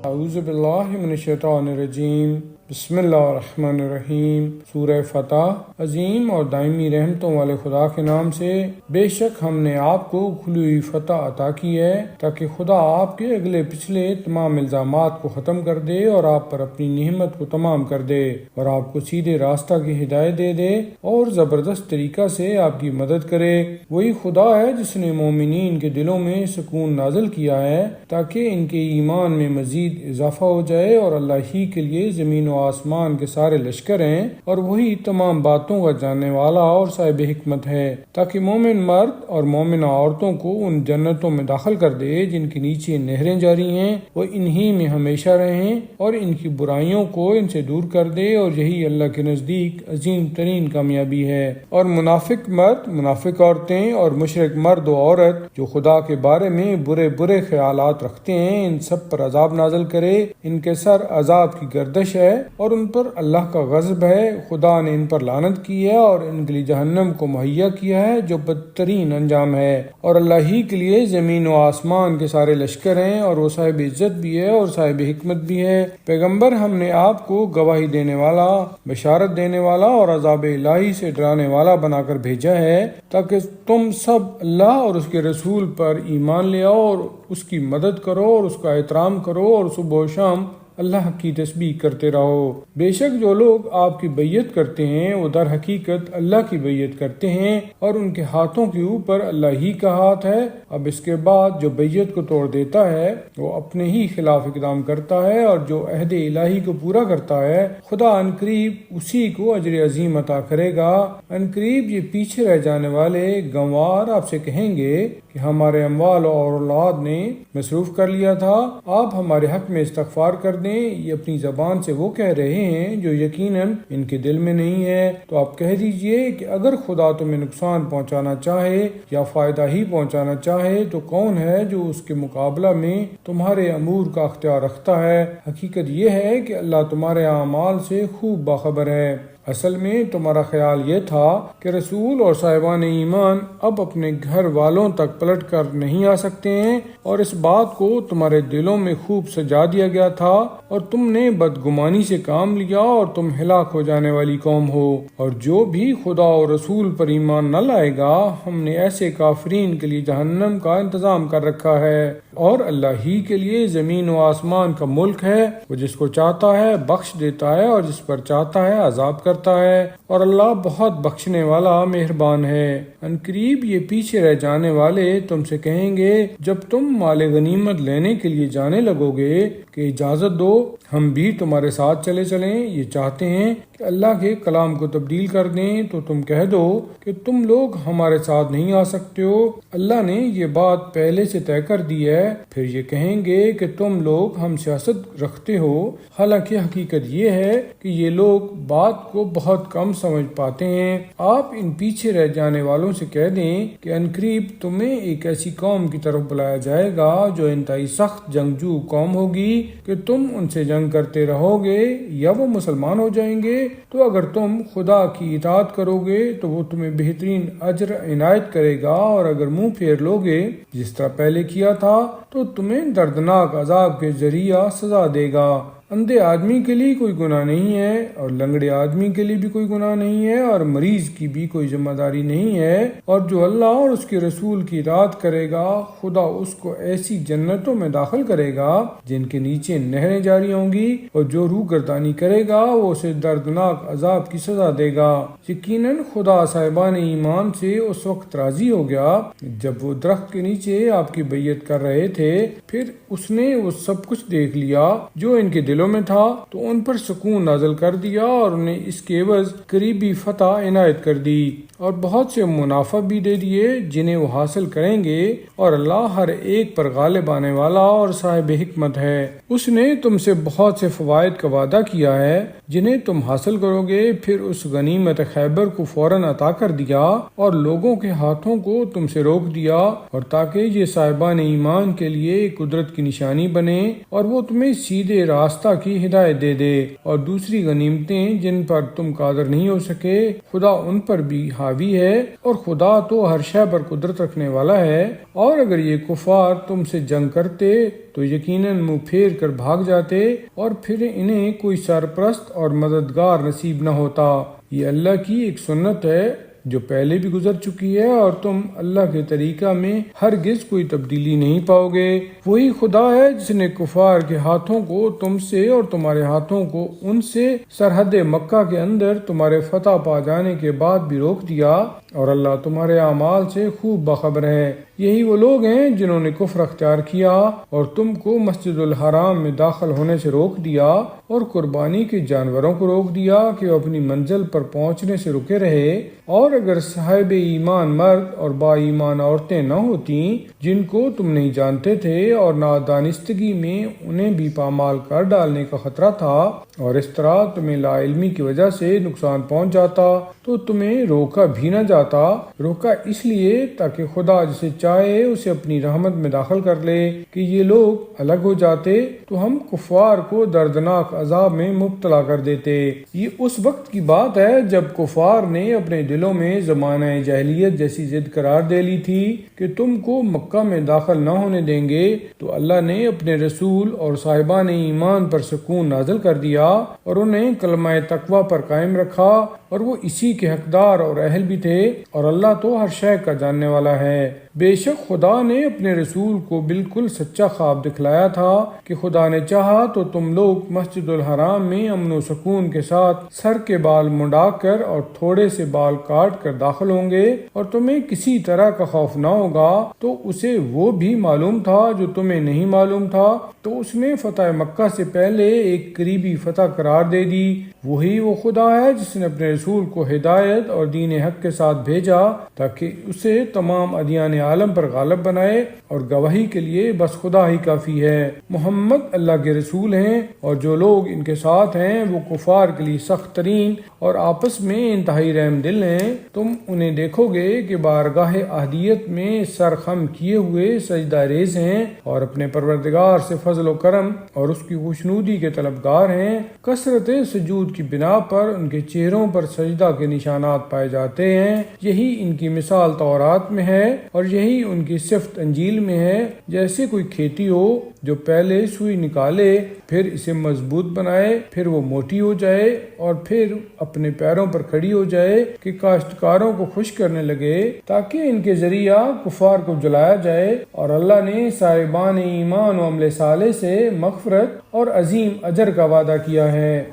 اعوذ باللہ من الشیطان الرجیم، بسم اللہ الرحمن الرحیم۔ سورہ فتح۔ عظیم اور دائمی رحمتوں والے خدا کے نام سے۔ بے شک ہم نے آپ کو کھلی ہوئی فتح عطا کی ہے تاکہ خدا آپ کے اگلے پچھلے تمام الزامات کو ختم کر دے اور آپ پر اپنی نعمت کو تمام کر دے اور آپ کو سیدھے راستہ کی ہدایت دے دے اور زبردست طریقہ سے آپ کی مدد کرے۔ وہی خدا ہے جس نے مومنین کے دلوں میں سکون نازل کیا ہے تاکہ ان کے ایمان میں مزید اضافہ ہو جائے، اور اللہ ہی کے لیے زمین و آسمان کے سارے لشکر ہیں، اور وہی تمام باتوں کا جاننے والا اور صاحب حکمت ہے، تاکہ مومن مرد اور مومنہ عورتوں کو ان جنتوں میں داخل کر دے جن کے نیچے نہریں جاری ہیں، وہ انہی میں ہمیشہ رہیں، اور ان کی برائیوں کو ان سے دور کر دے، اور یہی اللہ کے نزدیک عظیم ترین کامیابی ہے۔ اور منافق مرد، منافق عورتیں اور مشرک مرد و عورت جو خدا کے بارے میں برے برے خیالات رکھتے ہیں، ان سب پر عذاب نازل کرے۔ ان کے سر عذاب کی گردش ہے اور ان پر اللہ کا غضب ہے۔ خدا نے ان پر لعنت کی ہے اور ان کے لیے جہنم کو مہیا کیا ہے جو بدترین انجام ہے۔ اور اللہ ہی کے لیے زمین و آسمان کے سارے لشکر ہیں، اور وہ صاحب عزت بھی ہے اور صاحب حکمت بھی ہے۔ پیغمبر، ہم نے آپ کو گواہی دینے والا، بشارت دینے والا اور عذاب الہی سے ڈرانے والا بنا کر بھیجا ہے تاکہ تم سب اللہ اور اس کے رسول پر ایمان لے آؤ اور اس کی مدد کرو اور اس کا احترام کرو اور صبح و شام اللہ کی تسبیح کرتے رہو۔ بے شک جو لوگ آپ کی بیعت کرتے ہیں وہ در حقیقت اللہ کی بیعت کرتے ہیں، اور ان کے ہاتھوں کے اوپر اللہ ہی کا ہاتھ ہے۔ اب اس کے بعد جو بیعت کو توڑ دیتا ہے وہ اپنے ہی خلاف اقدام کرتا ہے، اور جو عہد الہی کو پورا کرتا ہے خدا عنقریب اسی کو اجر عظیم عطا کرے گا۔ عنقریب یہ پیچھے رہ جانے والے گنوار آپ سے کہیں گے کہ ہمارے اموال اور اولاد نے مصروف کر لیا تھا، آپ ہمارے حق میں استغفار کر دیں۔ یہ اپنی زبان سے وہ کہہ رہے ہیں جو یقیناً ان کے دل میں نہیں ہے۔ تو آپ کہہ دیجئے کہ اگر خدا تمہیں نقصان پہنچانا چاہے یا فائدہ ہی پہنچانا چاہے تو کون ہے جو اس کے مقابلہ میں تمہارے امور کا اختیار رکھتا ہے؟ حقیقت یہ ہے کہ اللہ تمہارے اعمال سے خوب باخبر ہے۔ اصل میں تمہارا خیال یہ تھا کہ رسول اور صاحبان ایمان اب اپنے گھر والوں تک پلٹ کر نہیں آ سکتے ہیں، اور اس بات کو تمہارے دلوں میں خوب سجا دیا گیا تھا، اور تم نے بدگمانی سے کام لیا اور تم ہلاک ہو جانے والی قوم ہو۔ اور جو بھی خدا اور رسول پر ایمان نہ لائے گا، ہم نے ایسے کافرین کے لیے جہنم کا انتظام کر رکھا ہے۔ اور اللہ ہی کے لیے زمین و آسمان کا ملک ہے، وہ جس کو چاہتا ہے بخش دیتا ہے اور جس پر چاہتا ہے عذاب کرتا ہے، اور اللہ بہت بخشنے والا مہربان ہے۔ عنقریب یہ پیچھے رہ جانے والے تم سے کہیں گے جب تم مال غنیمت لینے کے لیے جانے لگو گے کہ اجازت دو ہم بھی تمہارے ساتھ چلے چلیں، یہ چاہتے ہیں کہ اللہ کے کلام کو تبدیل کر دیں، تو تم کہہ دو کہ تم لوگ ہمارے ساتھ نہیں آ سکتے ہو، اللہ نے یہ بات پہلے سے طے کر دی ہے۔ پھر یہ کہیں گے کہ تم لوگ ہم سیاست رکھتے ہو، حالانکہ حقیقت یہ ہے کہ یہ لوگ بات کو بہت کم سمجھ پاتے ہیں۔ آپ ان پیچھے رہ جانے والوں سے کہہ دیں کہ عنقریب تمہیں ایک ایسی قوم کی طرف بلایا جائے گا جو انتہائی سخت جنگجو قوم ہوگی کہ تم ان سے جنگ کرتے رہو گے یا وہ مسلمان ہو جائیں گے، تو اگر تم خدا کی اطاعت کرو گے تو وہ تمہیں بہترین اجر عنایت کرے گا، اور اگر منہ پھیر لوگے جس طرح پہلے کیا تھا تو تمہیں دردناک عذاب کے ذریعہ سزا دے گا۔ اندھے آدمی کے لیے کوئی گناہ نہیں ہے، اور لنگڑے آدمی کے لیے بھی کوئی گناہ نہیں ہے، اور مریض کی بھی کوئی ذمہ داری نہیں ہے، اور جو اللہ اور اس کے رسول کی اطاعت کرے گا خدا اس کو ایسی جنتوں میں داخل کرے گا جن کے نیچے نہریں جاری ہوں گی، اور جو روگردانی کرے گا وہ اسے دردناک عذاب کی سزا دے گا۔ یقیناً خدا صاحبان ایمان سے اس وقت راضی ہو گیا جب وہ درخت کے نیچے آپ کی بیعت کر رہے تھے، پھر اس نے وہ سب کچھ دیکھ لیا جو ان کے دلوں میں تھا، تو ان پر سکون نازل کر دیا اور انہیں اس کے عوض قریبی فتح عنایت کر دی، اور بہت سے منافع بھی دے دیے جنہیں وہ حاصل کریں گے، اور اللہ ہر ایک پر غالب آنے والا اور صاحب حکمت ہے۔ اس نے تم سے بہت سے فوائد کا وعدہ کیا ہے جنہیں تم حاصل کرو گے، پھر اس غنیمت خیبر کو فوراً عطا کر دیا اور لوگوں کے ہاتھوں کو تم سے روک دیا، اور تاکہ یہ صاحبان ایمان کے لیے قدرت کی نشانی بنے اور وہ تمہیں سیدھے راستہ کی ہدایت دے دے، اور دوسری غنیمتیں جن پر تم قادر نہیں ہو سکے خدا ان پر بھی حاوی حاوی ہے، اور خدا تو ہر شے پر قدرت رکھنے والا ہے۔ اور اگر یہ کفار تم سے جنگ کرتے تو یقیناً منہ پھیر کر بھاگ جاتے، اور پھر انہیں کوئی سرپرست اور مددگار نصیب نہ ہوتا۔ یہ اللہ کی ایک سنت ہے جو پہلے بھی گزر چکی ہے، اور تم اللہ کے طریقہ میں ہرگز کوئی تبدیلی نہیں پاؤ گے۔ وہی خدا ہے جس نے کفار کے ہاتھوں کو تم سے اور تمہارے ہاتھوں کو ان سے سرحد مکہ کے اندر تمہارے فتح پا جانے کے بعد بھی روک دیا، اور اللہ تمہارے اعمال سے خوب باخبر ہے۔ یہی وہ لوگ ہیں جنہوں نے کفر اختیار کیا اور تم کو مسجد الحرام میں داخل ہونے سے روک دیا، اور قربانی کے جانوروں کو روک دیا کہ وہ اپنی منزل پر پہنچنے سے رکے رہے۔ اور اگر صاحب ایمان مرد اور با ایمان عورتیں نہ ہوتیں جن کو تم نہیں جانتے تھے، اور نادانستگی میں انہیں بھی پامال کر ڈالنے کا خطرہ تھا، اور اس طرح تمہیں لا علمی کی وجہ سے نقصان پہنچ جاتا تو تمہیں روکا بھی نہ جاتا۔ روکا اس لیے تاکہ خدا جسے چاہے اسے اپنی رحمت میں داخل کر لے کہ یہ لوگ الگ ہو جاتے تو ہم کفار کو دردناک عذاب میں مبتلا کر دیتے۔ یہ اس وقت کی بات ہے جب کفار نے اپنے دلوں میں زمانہ جاہلیت جیسی ضد قرار دے لی تھی کہ تم کو مکہ میں داخل نہ ہونے دیں گے، تو اللہ نے اپنے رسول اور صاحبان ایمان پر سکون نازل کر دیا اور انہیں کلمہ تقوی پر قائم رکھا، اور وہ اسی کے حقدار اور اہل بھی تھے، اور اللہ تو ہر شے کا جاننے والا ہے۔ بے شک خدا نے اپنے رسول کو بالکل سچا خواب دکھلایا تھا کہ خدا نے چاہا تو تم لوگ مسجد الحرام میں امن و سکون کے ساتھ سر کے بال منڈا کر اور تھوڑے سے بال کاٹ کر داخل ہوں گے، اور تمہیں کسی طرح کا خوف نہ ہوگا۔ تو اسے وہ بھی معلوم تھا جو تمہیں نہیں معلوم تھا، تو اس نے فتح مکہ سے پہلے ایک قریبی فتح قرار دے دی۔ وہی وہ خدا ہے جس نے اپنے رسول کو ہدایت اور دین حق کے ساتھ بھیجا تاکہ اسے تمام ادیان عالم پر غالب بنائے، اور گواہی کے لیے بس خدا ہی کافی ہے۔ محمد اللہ کے رسول ہیں، اور جو لوگ ان کے ساتھ ہیں وہ کفار کے لیے سخت ترین اور آپس میں انتہائی رحم دل ہیں۔ تم انہیں دیکھو گے کہ بارگاہ احدیت میں سر خم کیے ہوئے سجدہ ریز ہیں، اور اپنے پروردگار سے فضل و کرم اور اس کی خوشنودی کے طلبگار ہیں۔ کثرت سجود کی بنا پر ان کے چہروں پر سجدہ کے نشانات پائے جاتے ہیں۔ یہی ان کی مثال تورات میں ہے، اور یہی ان کی صفت انجیل میں ہے۔ جیسے کوئی کھیتی ہو جو پہلے سوئی نکالے، پھر اسے مضبوط بنائے، پھر وہ موٹی ہو جائے اور پھر اپنے پیروں پر کھڑی ہو جائے کہ کاشتکاروں کو خوش کرنے لگے تاکہ ان کے ذریعہ کفار کو جلایا جائے۔ اور اللہ نے صاحبان ایمان و عمل صالح سے مغفرت اور عظیم اجر کا وعدہ کیا ہے۔